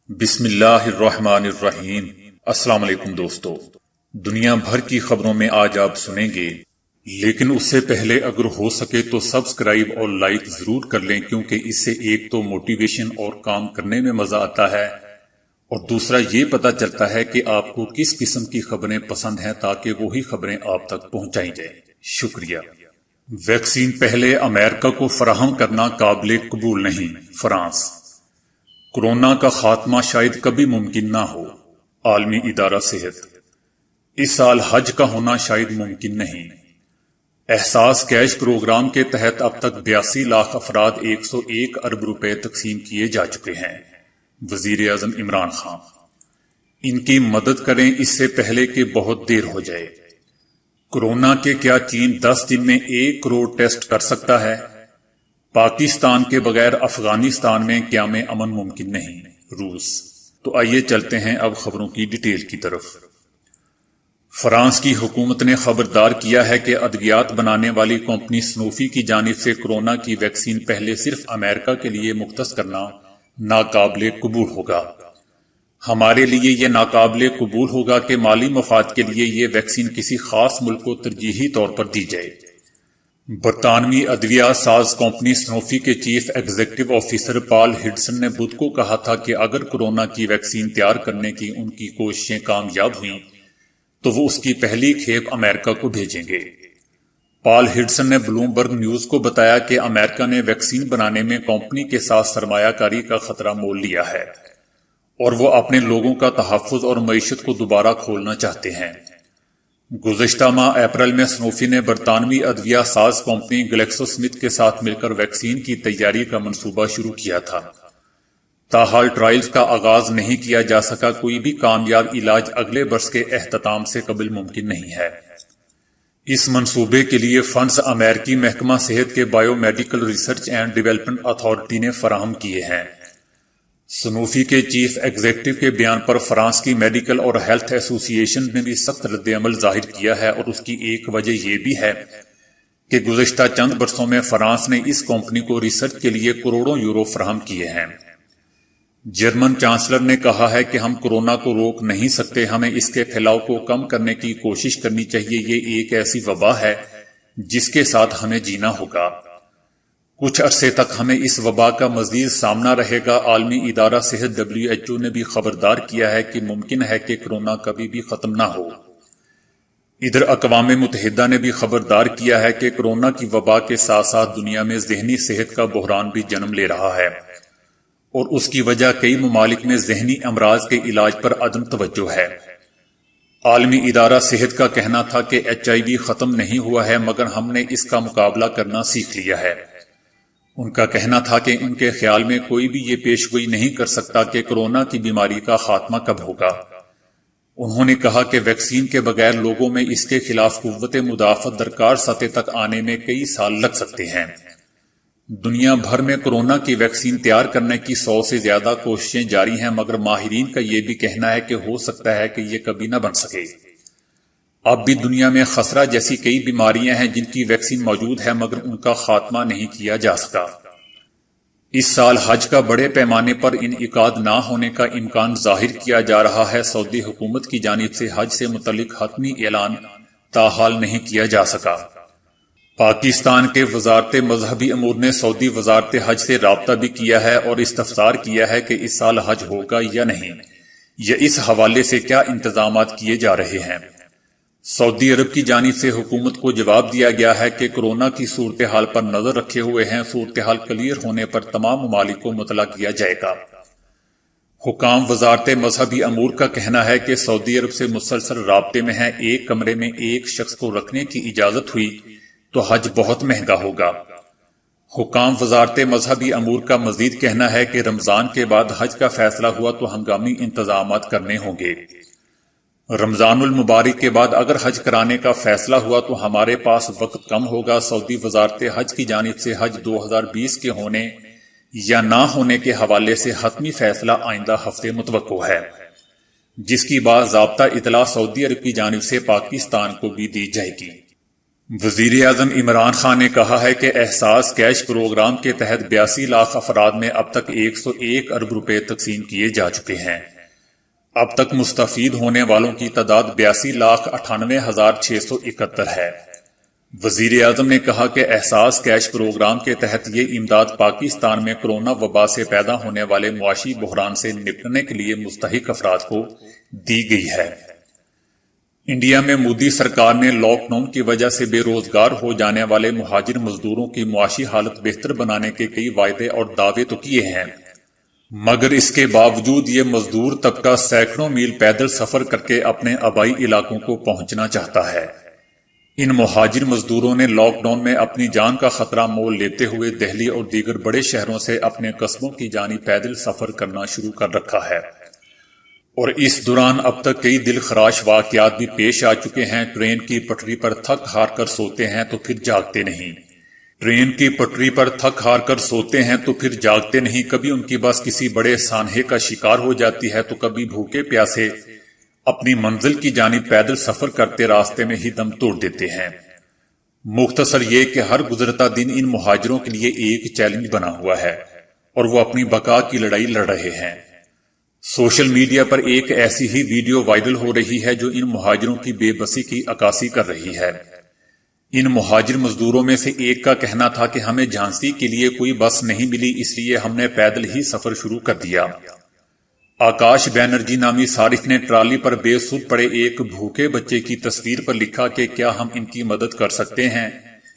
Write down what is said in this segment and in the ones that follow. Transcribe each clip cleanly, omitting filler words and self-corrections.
بسم اللہ الرحمن الرحیم۔ السلام علیکم دوستو، دنیا بھر کی خبروں میں آج آپ سنیں گے، لیکن اس سے پہلے اگر ہو سکے تو سبسکرائب اور لائک ضرور کر لیں، کیونکہ اس سے ایک تو موٹیویشن اور کام کرنے میں مزہ آتا ہے، اور دوسرا یہ پتہ چلتا ہے کہ آپ کو کس قسم کی خبریں پسند ہیں تاکہ وہی خبریں آپ تک پہنچائی جائیں۔ شکریہ۔ ویکسین پہلے امریکہ کو فراہم کرنا قابل قبول نہیں، فرانس۔ کورونا کا خاتمہ شاید کبھی ممکن نہ ہو، عالمی ادارہ صحت۔ اس سال حج کا ہونا شاید ممکن نہیں۔ احساس کیش پروگرام کے تحت اب تک 82 لاکھ افراد 101 ارب روپے تقسیم کیے جا چکے ہیں، وزیر اعظم عمران خان۔ ان کی مدد کریں اس سے پہلے کہ بہت دیر ہو جائے۔ کورونا کے کیا چین 10 دن میں 1 کروڑ ٹیسٹ کر سکتا ہے؟ پاکستان کے بغیر افغانستان میں قیام امن ممکن نہیں، روس۔ تو آئیے چلتے ہیں اب خبروں کی ڈیٹیل کی طرف۔ فرانس کی حکومت نے خبردار کیا ہے کہ ادویات بنانے والی کمپنی سنوفی کی جانب سے کورونا کی ویکسین پہلے صرف امریکہ کے لیے مختص کرنا ناقابل قبول ہوگا۔ ہمارے لیے یہ ناقابل قبول ہوگا کہ مالی مفاد کے لیے یہ ویکسین کسی خاص ملک کو ترجیحی طور پر دی جائے۔ برطانوی ادویہ ساز کمپنی سنوفی کے چیف ایگزیکٹو آفیسر پال ہڈسن نے بدھ کو کہا تھا کہ اگر کورونا کی ویکسین تیار کرنے کی ان کی کوششیں کامیاب ہوئیں تو وہ اس کی پہلی کھیپ امریکہ کو بھیجیں گے۔ پال ہڈسن نے بلومبرگ نیوز کو بتایا کہ امریکہ نے ویکسین بنانے میں کمپنی کے ساتھ سرمایہ کاری کا خطرہ مول لیا ہے اور وہ اپنے لوگوں کا تحفظ اور معیشت کو دوبارہ کھولنا چاہتے ہیں۔ گزشتہ ماہ اپریل میں سنوفی نے برطانوی ادویہ ساز کمپنی گلیکسو سمتھ کے ساتھ مل کر ویکسین کی تیاری کا منصوبہ شروع کیا تھا۔ تاحال ٹرائلز کا آغاز نہیں کیا جا سکا۔ کوئی بھی کامیاب علاج اگلے برس کے اختتام سے قبل ممکن نہیں ہے۔ اس منصوبے کے لیے فنڈز امریکی محکمہ صحت کے bio medical research and development authority نے فراہم کیے ہیں۔ سنوفی کے چیف ایگزیکٹو کے بیان پر فرانس کی میڈیکل اور ہیلتھ ایسوسی ایشن نے بھی سخت رد عمل ظاہر کیا ہے، اور اس کی ایک وجہ یہ بھی ہے کہ گزشتہ چند برسوں میں فرانس نے اس کمپنی کو ریسرچ کے لیے کروڑوں یورو فراہم کیے ہیں۔ جرمن چانسلر نے کہا ہے کہ ہم کورونا کو روک نہیں سکتے، ہمیں اس کے پھیلاؤ کو کم کرنے کی کوشش کرنی چاہیے۔ یہ ایک ایسی وبا ہے جس کے ساتھ ہمیں جینا ہوگا۔ کچھ عرصے تک ہمیں اس وبا کا مزید سامنا رہے گا۔ عالمی ادارہ صحت WHO نے بھی خبردار کیا ہے کہ ممکن ہے کہ کورونا کبھی بھی ختم نہ ہو۔ ادھر اقوام متحدہ نے بھی خبردار کیا ہے کہ کورونا کی وبا کے ساتھ ساتھ دنیا میں ذہنی صحت کا بحران بھی جنم لے رہا ہے، اور اس کی وجہ کئی ممالک میں ذہنی امراض کے علاج پر عدم توجہ ہے۔ عالمی ادارہ صحت کا کہنا تھا کہ HIV ختم نہیں ہوا ہے، مگر ہم نے اس کا مقابلہ کرنا سیکھ لیا ہے۔ ان کا کہنا تھا کہ ان کے خیال میں کوئی بھی یہ پیشگوئی نہیں کر سکتا کہ کورونا کی بیماری کا خاتمہ کب ہوگا۔ انہوں نے کہا کہ ویکسین کے بغیر لوگوں میں اس کے خلاف قوت مدافعت درکار سطح تک آنے میں کئی سال لگ سکتے ہیں۔ دنیا بھر میں کورونا کی ویکسین تیار کرنے کی 100 سے زیادہ کوششیں جاری ہیں، مگر ماہرین کا یہ بھی کہنا ہے کہ ہو سکتا ہے کہ یہ کبھی نہ بن سکے۔ اب بھی دنیا میں خسرہ جیسی کئی بیماریاں ہیں جن کی ویکسین موجود ہے، مگر ان کا خاتمہ نہیں کیا جا سکا۔ اس سال حج کا بڑے پیمانے پر انعقاد نہ ہونے کا امکان ظاہر کیا جا رہا ہے۔ سعودی حکومت کی جانب سے حج سے متعلق حتمی اعلان تاحال نہیں کیا جا سکا۔ پاکستان کے وزارت مذہبی امور نے سعودی وزارت حج سے رابطہ بھی کیا ہے اور استفسار کیا ہے کہ اس سال حج ہوگا یا نہیں، یا اس حوالے سے کیا انتظامات کیے جا رہے ہیں۔ سعودی عرب کی جانب سے حکومت کو جواب دیا گیا ہے کہ کورونا کی صورتحال پر نظر رکھے ہوئے ہیں، صورتحال کلیئر ہونے پر تمام ممالک کو مطلع کیا جائے گا۔ حکام وزارت مذہبی امور کا کہنا ہے کہ سعودی عرب سے مسلسل رابطے میں ہیں۔ ایک کمرے میں ایک شخص کو رکھنے کی اجازت ہوئی تو حج بہت مہنگا ہوگا۔ حکام وزارت مذہبی امور کا مزید کہنا ہے کہ رمضان کے بعد حج کا فیصلہ ہوا تو ہنگامی انتظامات کرنے ہوں گے۔ رمضان المبارک کے بعد اگر حج کرانے کا فیصلہ ہوا تو ہمارے پاس وقت کم ہوگا۔ سعودی وزارت حج کی جانب سے حج 2020 کے ہونے یا نہ ہونے کے حوالے سے حتمی فیصلہ آئندہ ہفتے متوقع ہے، جس کی باضابطہ اطلاع سعودی عرب کی جانب سے پاکستان کو بھی دی جائے گی۔ وزیر اعظم عمران خان نے کہا ہے کہ احساس کیش پروگرام کے تحت 82 لاکھ افراد میں اب تک 101 ارب روپے تقسیم کیے جا چکے ہیں۔ اب تک مستفید ہونے والوں کی تعداد 82,98,671 ہے۔ وزیر اعظم نے کہا کہ احساس کیش پروگرام کے تحت یہ امداد پاکستان میں کرونا وبا سے پیدا ہونے والے معاشی بحران سے نپٹنے کے لیے مستحق افراد کو دی گئی ہے۔ انڈیا میں مودی سرکار نے لاک ڈاؤن کی وجہ سے بے روزگار ہو جانے والے مہاجر مزدوروں کی معاشی حالت بہتر بنانے کے کئی وعدے اور دعوے تو کیے ہیں، مگر اس کے باوجود یہ مزدور طبقہ سینکڑوں میل پیدل سفر کر کے اپنے آبائی علاقوں کو پہنچنا چاہتا ہے۔ ان مہاجر مزدوروں نے لاک ڈاؤن میں اپنی جان کا خطرہ مول لیتے ہوئے دہلی اور دیگر بڑے شہروں سے اپنے قصبوں کی جانب پیدل سفر کرنا شروع کر رکھا ہے، اور اس دوران اب تک کئی دل خراش واقعات بھی پیش آ چکے ہیں۔ ٹرین کی پٹری پر تھک ہار کر سوتے ہیں تو پھر جاگتے نہیں، ٹرین کی پٹری پر تھک ہار کر سوتے ہیں تو پھر جاگتے نہیں۔ کبھی ان کی بس کسی بڑے سانحے کا شکار ہو جاتی ہے تو کبھی بھوکے پیاسے اپنی منزل کی جانب پیدل سفر کرتے راستے میں ہی دم توڑ دیتے ہیں۔ مختصر یہ کہ ہر گزرتا دن ان مہاجروں کے لیے ایک چیلنج بنا ہوا ہے اور وہ اپنی بقا کی لڑائی لڑ رہے ہیں۔ سوشل میڈیا پر ایک ایسی ہی ویڈیو وائرل ہو رہی ہے جو ان مہاجروں کی بے بسی کی عکاسی کر رہی ہے۔ ان مہاجر مزدوروں میں سے ایک کا کہنا تھا کہ ہمیں جھانسی کے لیے کوئی بس نہیں ملی، اس لیے ہم نے پیدل ہی سفر شروع کر دیا۔ آکاش بینرجی نامی صارف نے ٹرالی پر بے سود پڑے ایک بھوکے بچے کی تصویر پر لکھا کہ کیا ہم ان کی مدد کر سکتے ہیں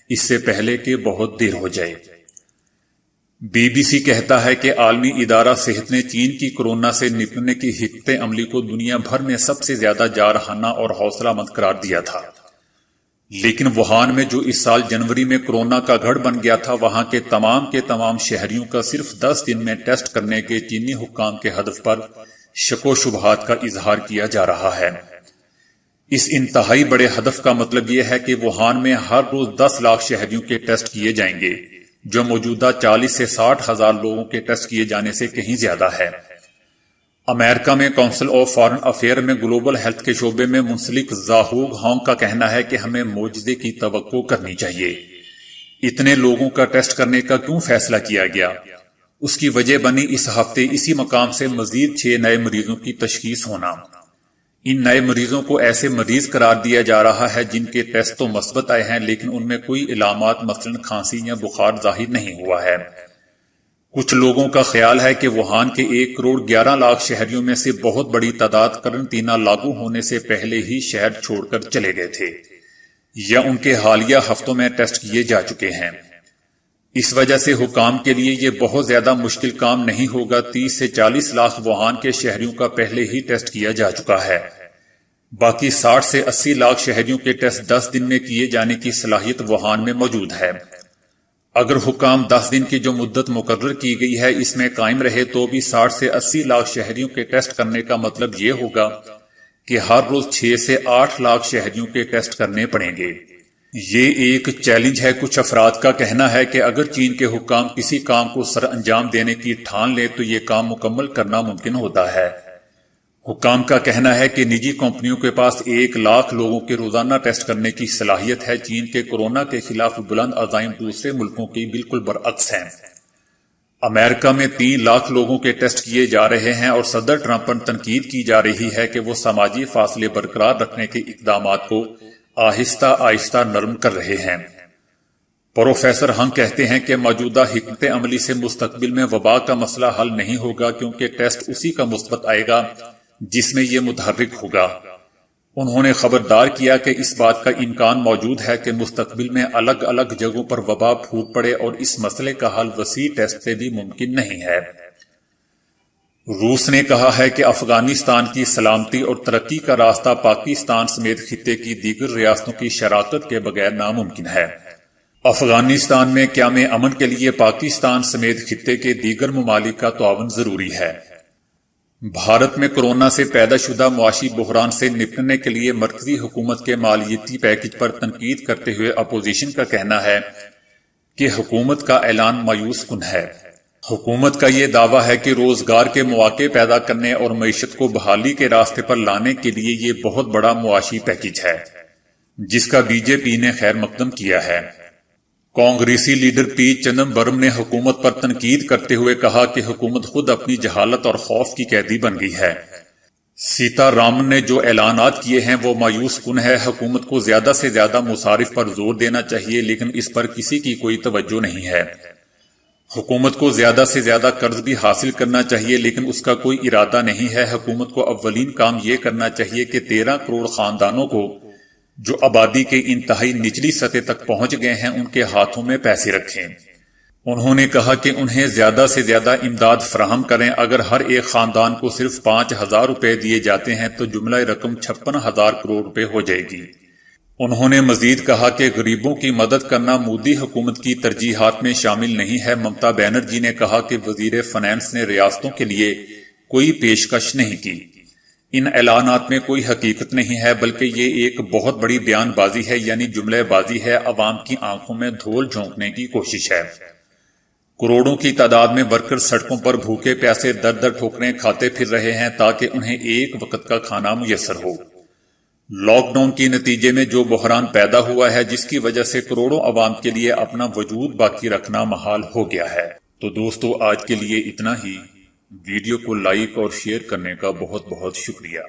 اس سے پہلے کہ بہت دیر ہو جائے۔ بی بی سی کہتا ہے کہ عالمی ادارہ صحت نے چین کی کورونا سے نپٹنے کی حکمت عملی کو دنیا بھر میں سب سے زیادہ جارحانہ اور حوصلہ مند قرار دیا تھا، لیکن ووہان میں جو اس سال جنوری میں کورونا کا گڑھ بن گیا تھا، وہاں کے تمام شہریوں کا صرف 10 دن میں ٹیسٹ کرنے کے چینی حکام کے ہدف پر شک و شبہات کا اظہار کیا جا رہا ہے۔ اس انتہائی بڑے ہدف کا مطلب یہ ہے کہ ووہان میں ہر روز 10 لاکھ شہریوں کے ٹیسٹ کیے جائیں گے، جو موجودہ 40 سے 60 ہزار لوگوں کے ٹیسٹ کیے جانے سے کہیں زیادہ ہے۔ امریکہ میں کونسل آف فارن افیئر میں گلوبل ہیلتھ کے شعبے میں منسلک زاہوگ ہانگ کا کہنا ہے کہ ہمیں معجزے کی توقع کرنی چاہیے۔ اتنے لوگوں کا ٹیسٹ کرنے کا کیوں فیصلہ کیا گیا؟ اس کی وجہ بنی اس ہفتے اسی مقام سے مزید 6 نئے مریضوں کی تشخیص ہونا۔ ان نئے مریضوں کو ایسے مریض قرار دیا جا رہا ہے جن کے ٹیسٹ تو مثبت آئے ہیں لیکن ان میں کوئی علامات مثلا کھانسی یا بخار ظاہر نہیں ہوا ہے۔ کچھ لوگوں کا خیال ہے کہ ووہان کے 1 کروڑ 11 لاکھ شہریوں میں سے بہت بڑی تعداد قرنطینہ لاگو ہونے سے پہلے ہی شہر چھوڑ کر چلے گئے تھے یا ان کے حالیہ ہفتوں میں ٹیسٹ کیے جا چکے ہیں۔ اس وجہ سے حکام کے لیے یہ بہت زیادہ مشکل کام نہیں ہوگا۔ 30 سے 40 لاکھ ووہان کے شہریوں کا پہلے ہی ٹیسٹ کیا جا چکا ہے، باقی 60 سے 80 لاکھ شہریوں کے ٹیسٹ 10 دن میں کیے جانے کی صلاحیت ووہان میں موجود ہے۔ اگر حکام 10 دن کی جو مدت مقرر کی گئی ہے اس میں قائم رہے تو بھی 60 سے 80 لاکھ شہریوں کے ٹیسٹ کرنے کا مطلب یہ ہوگا کہ ہر روز 6 سے 8 لاکھ شہریوں کے ٹیسٹ کرنے پڑیں گے۔ یہ ایک چیلنج ہے۔ کچھ افراد کا کہنا ہے کہ اگر چین کے حکام کسی کام کو سر انجام دینے کی ٹھان لے تو یہ کام مکمل کرنا ممکن ہوتا ہے۔ حکام کا کہنا ہے کہ نجی کمپنیوں کے پاس 1 لاکھ لوگوں کے روزانہ ٹیسٹ کرنے کی صلاحیت ہے۔ چین کے کورونا کے خلاف بلند عزائم دوسرے ملکوں کی بالکل برعکس ہیں۔ امریکہ میں 3 لاکھ لوگوں کے ٹیسٹ کیے جا رہے ہیں اور صدر ٹرمپ پر تنقید کی جا رہی ہے کہ وہ سماجی فاصلے برقرار رکھنے کے اقدامات کو آہستہ آہستہ نرم کر رہے ہیں۔ پروفیسر ہنگ کہتے ہیں کہ موجودہ حکمت عملی سے مستقبل میں وبا کا مسئلہ حل نہیں ہوگا کیونکہ ٹیسٹ اسی کا مثبت آئے گا جس میں یہ متحرک ہوگا۔ انہوں نے خبردار کیا کہ اس بات کا امکان موجود ہے کہ مستقبل میں الگ الگ جگہوں پر وبا پھوٹ پڑے اور اس مسئلے کا حل وسیع ٹیسٹ سے بھی ممکن نہیں ہے۔ روس نے کہا ہے کہ افغانستان کی سلامتی اور ترقی کا راستہ پاکستان سمیت خطے کی دیگر ریاستوں کی شراکت کے بغیر ناممکن ہے۔ افغانستان میں قیام امن کے لیے پاکستان سمیت خطے کے دیگر ممالک کا تعاون ضروری ہے۔ بھارت میں کورونا سے پیدا شدہ معاشی بحران سے نپٹنے کے لیے مرکزی حکومت کے مالیاتی پیکج پر تنقید کرتے ہوئے اپوزیشن کا کہنا ہے کہ حکومت کا اعلان مایوس کن ہے۔ حکومت کا یہ دعویٰ ہے کہ روزگار کے مواقع پیدا کرنے اور معیشت کو بحالی کے راستے پر لانے کے لیے یہ بہت بڑا معاشی پیکج ہے۔ جس کا بی جے پی نے خیر مقدم کیا ہے۔ کانگریسی لیڈر پی چدمبرم نے حکومت پر تنقید کرتے ہوئے کہا کہ حکومت خود اپنی جہالت اور خوف کی قیدی بن گئی ہے۔ سیتا رامن نے جو اعلانات کیے ہیں وہ مایوس کن ہے۔ حکومت کو زیادہ سے زیادہ مصارف پر زور دینا چاہیے، لیکن اس پر کسی کی کوئی توجہ نہیں ہے۔ حکومت کو زیادہ سے زیادہ قرض بھی حاصل کرنا چاہیے، لیکن اس کا کوئی ارادہ نہیں ہے۔ حکومت کو اولین کام یہ کرنا چاہیے کہ 13 کروڑ خاندانوں کو جو آبادی کے انتہائی نچلی سطح تک پہنچ گئے ہیں ان کے ہاتھوں میں پیسے رکھیں۔ انہوں نے کہا کہ انہیں زیادہ سے زیادہ امداد فراہم کریں۔ اگر ہر ایک خاندان کو صرف 5,000 روپے دیے جاتے ہیں تو جملہ رقم 56,000 کروڑ روپے ہو جائے گی۔ انہوں نے مزید کہا کہ غریبوں کی مدد کرنا مودی حکومت کی ترجیحات میں شامل نہیں ہے۔ ممتا بنرجی نے کہا کہ وزیر فنانس نے ریاستوں کے لیے کوئی پیشکش نہیں کی۔ ان اعلانات میں کوئی حقیقت نہیں ہے، بلکہ یہ ایک بہت بڑی بیان بازی ہے، یعنی جملہ بازی ہے۔ عوام کی آنکھوں میں دھول جھونکنے کی کوشش ہے۔ کروڑوں کی تعداد میں ورکر سڑکوں پر بھوکے پیاسے در در ٹھوکریں کھاتے پھر رہے ہیں تاکہ انہیں ایک وقت کا کھانا میسر ہو۔ لاک ڈاؤن کے نتیجے میں جو بحران پیدا ہوا ہے، جس کی وجہ سے کروڑوں عوام کے لیے اپنا وجود باقی رکھنا محال ہو گیا ہے۔ تو دوستو، آج کے لیے اتنا ہی۔ ویڈیو کو لائک اور شیئر کرنے کا بہت بہت شکریہ۔